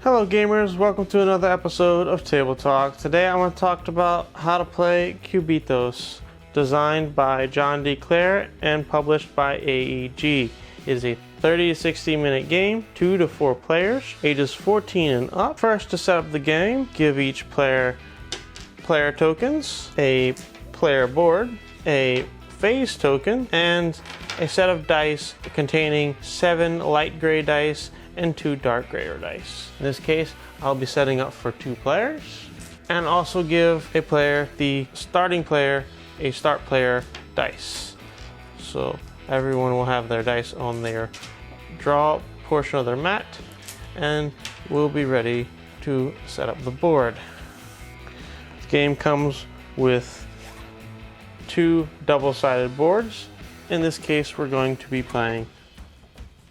Hello gamers, welcome to another episode of Tabletalk. Today I want to talk about how to play Cubitos, designed by John D. Clare and published by AEG. It is a 30 to 60 minute game, 2 to 4 players, ages 14 and up. First, to set up the game, give each player tokens, a player board, a phase token, and a set of dice containing 7 light gray dice and 2 dark grayer dice. In this case, I'll be setting up for 2 players, and also give a player, the starting player, a start player dice. So everyone will have their dice on their draw portion of their mat, and we'll be ready to set up the board. The game comes with 2 double-sided boards. In this case, we're going to be playing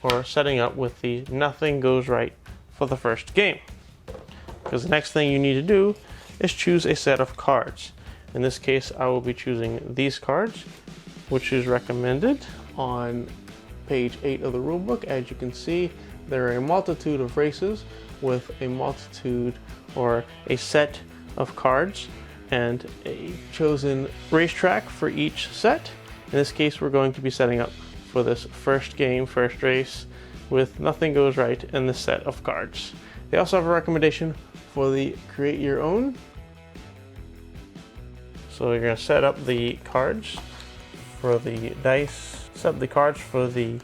or setting up with the nothing goes right for the first game. Because the next thing you need to do is choose a set of cards. In this case, I will be choosing these cards, which is recommended on page 8 of the rulebook. As you can see, there are a multitude of races with a multitude or a set of cards and a chosen racetrack for each set. In this case, we're going to be setting up for this first game, first race, with nothing goes right in this set of cards. They also have a recommendation for the create your own. So you're going to set up the cards for the dice, set up the cards for the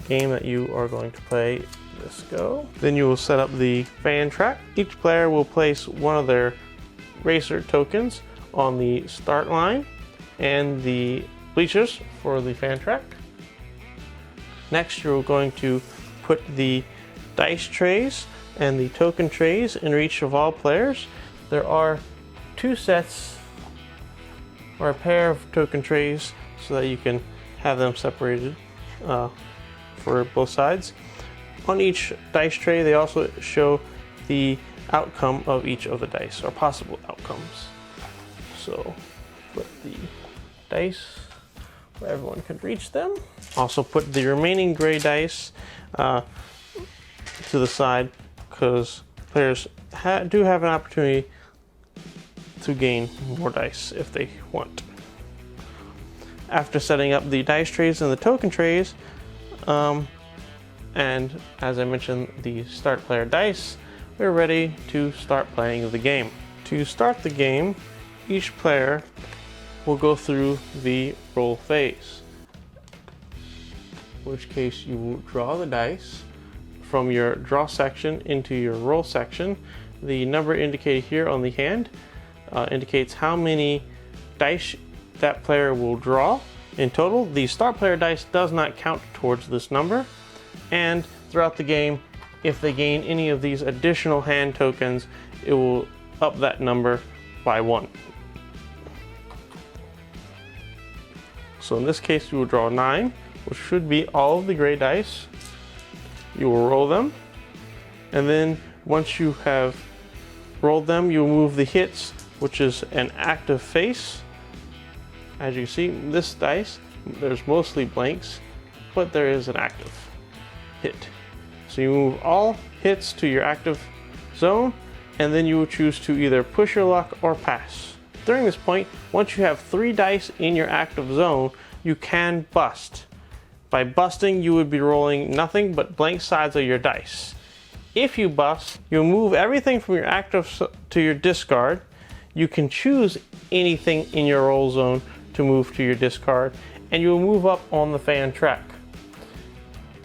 game that you are going to play this go. Then you will set up the fan track. Each player will place one of their racer tokens on the start line and the bleachers for the fan track. Next, you're going to put the dice trays and the token trays in reach of all players. There are 2 sets or a pair of token trays so that you can have them separated for both sides. On each dice tray, they also show the outcome of each of the dice, or possible outcomes. So put the dice where everyone can reach them. Also put the remaining gray dice to the side, because players do have an opportunity to gain more dice if they want. After setting up the dice trays and the token trays, and as I mentioned, the start player dice, we're ready to start playing the game. To start the game, each player will go through the roll phase, in which case you will draw the dice from your draw section into your roll section. The number indicated here on the hand indicates how many dice that player will draw in total. The start player dice does not count towards this number, and throughout the game, if they gain any of these additional hand tokens, it will up that number by 1. So in this case, you will draw 9, which should be all of the gray dice. You will roll them, and then once you have rolled them, you will move the hits, which is an active face. As you see, this dice, there's mostly blanks, but there is an active hit. So you move all hits to your active zone, and then you will choose to either push your luck or pass. During this point, once you have 3 dice in your active zone, you can bust. By busting, you would be rolling nothing but blank sides of your dice. If you bust, you'll move everything from your active to your discard. You can choose anything in your roll zone to move to your discard, and you will move up on the fan track.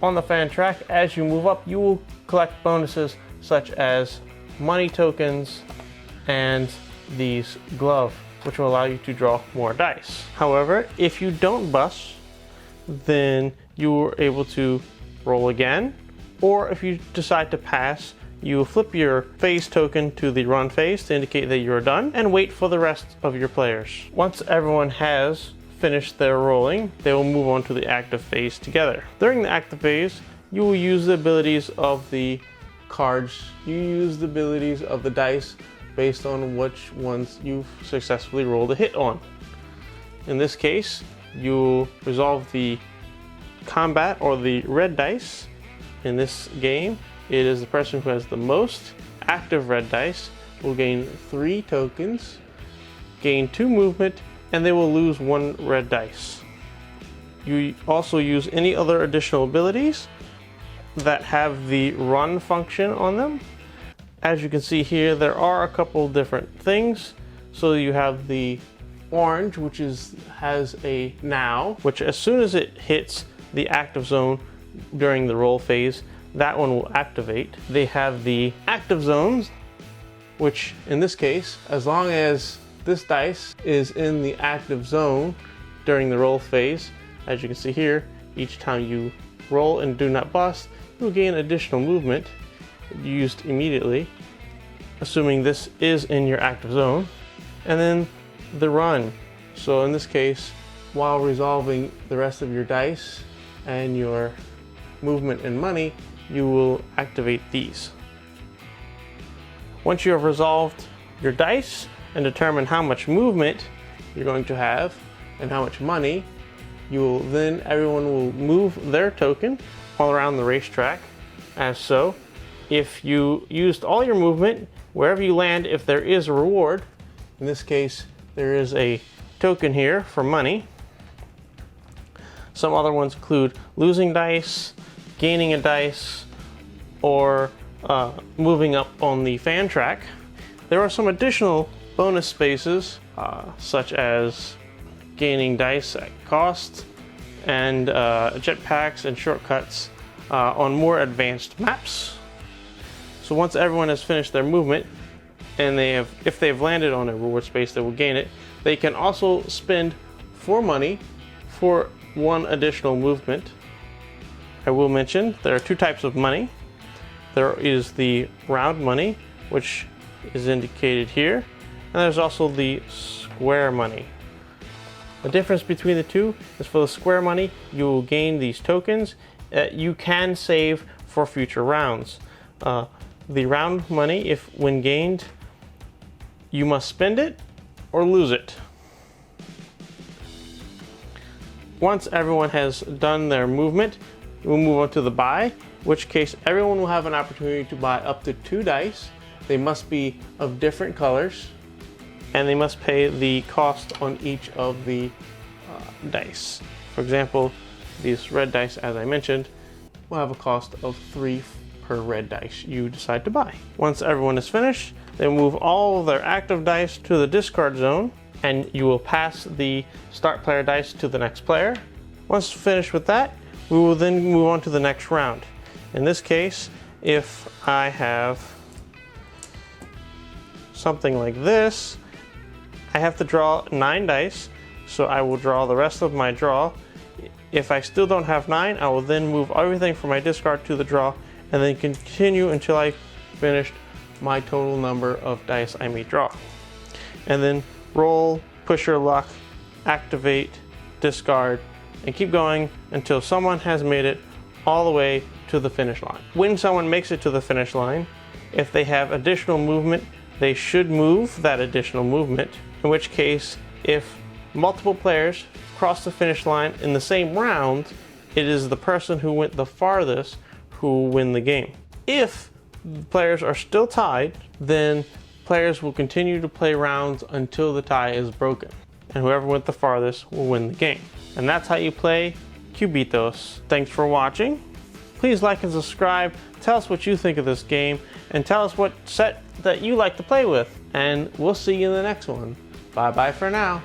On the fan track, as you move up, you will collect bonuses such as money tokens and these glove, which will allow you to draw more dice. However, if you don't bust, then you are able to roll again, or if you decide to pass, you will flip your phase token to the run phase to indicate that you're done, and wait for the rest of your players. Once everyone has finished their rolling, they will move on to the active phase together. During the active phase, you will use the abilities of the cards. You use the abilities of the dice based on which ones you've successfully rolled a hit on. In this case, you resolve the combat or the red dice in this game it is the person who has the most active red dice will gain 3 tokens, gain 2 movement, and they will lose 1 red dice. You also use any other additional abilities that have the run function on them. As you can see here, there are a couple different things. So you have the orange, which has a now, which as soon as it hits the active zone during the roll phase, that one will activate. They have the active zones, which in this case, as long as this dice is in the active zone during the roll phase, as you can see here, each time you roll and do not bust, you will gain additional movement used immediately, assuming this is in your active zone. And then the run. So in this case, while resolving the rest of your dice and your movement and money, you will activate these. Once you have resolved your dice and determine how much movement you're going to have and how much money, everyone will move their token all around the racetrack, as so. If you used all your movement, wherever you land, if there is a reward, in this case, there is a token here for money. Some other ones include losing dice, gaining a dice, or moving up on the fan track. There are some additional bonus spaces, such as gaining dice at cost, and jetpacks and shortcuts on more advanced maps. So once everyone has finished their movement, and if they've landed on a reward space, they will gain it. They can also spend 4 money for 1 additional movement. I will mention there are 2 types of money. There is the round money, which is indicated here, and there's also the square money. The difference between the two is for the square money, you will gain these tokens that you can save for future rounds. The round money, when gained, you must spend it or lose it. Once everyone has done their movement, we'll move on to the buy, in which case everyone will have an opportunity to buy up to 2 dice. They must be of different colors, and they must pay the cost on each of the dice. For example, these red dice, as I mentioned, will have a cost of 3 per red dice you decide to buy. Once everyone is finished, they move all of their active dice to the discard zone, and you will pass the start player dice to the next player. Once finished with that, we will then move on to the next round. In this case, if I have something like this, I have to draw 9 dice, so I will draw the rest of my draw. If I still don't have 9, I will then move everything from my discard to the draw, and then continue until I finished my total number of dice I may draw. And then roll, push your luck, activate, discard, and keep going until someone has made it all the way to the finish line. When someone makes it to the finish line, if they have additional movement, they should move that additional movement, in which case, if multiple players cross the finish line in the same round, it is the person who went the farthest who will win the game. If players are still tied, then players will continue to play rounds until the tie is broken, and whoever went the farthest will win the game. And that's how you play Cubitos. Thanks for watching. Please like and subscribe. Tell us what you think of this game, and tell us what set that you like to play with. And we'll see you in the next one. Bye bye for now.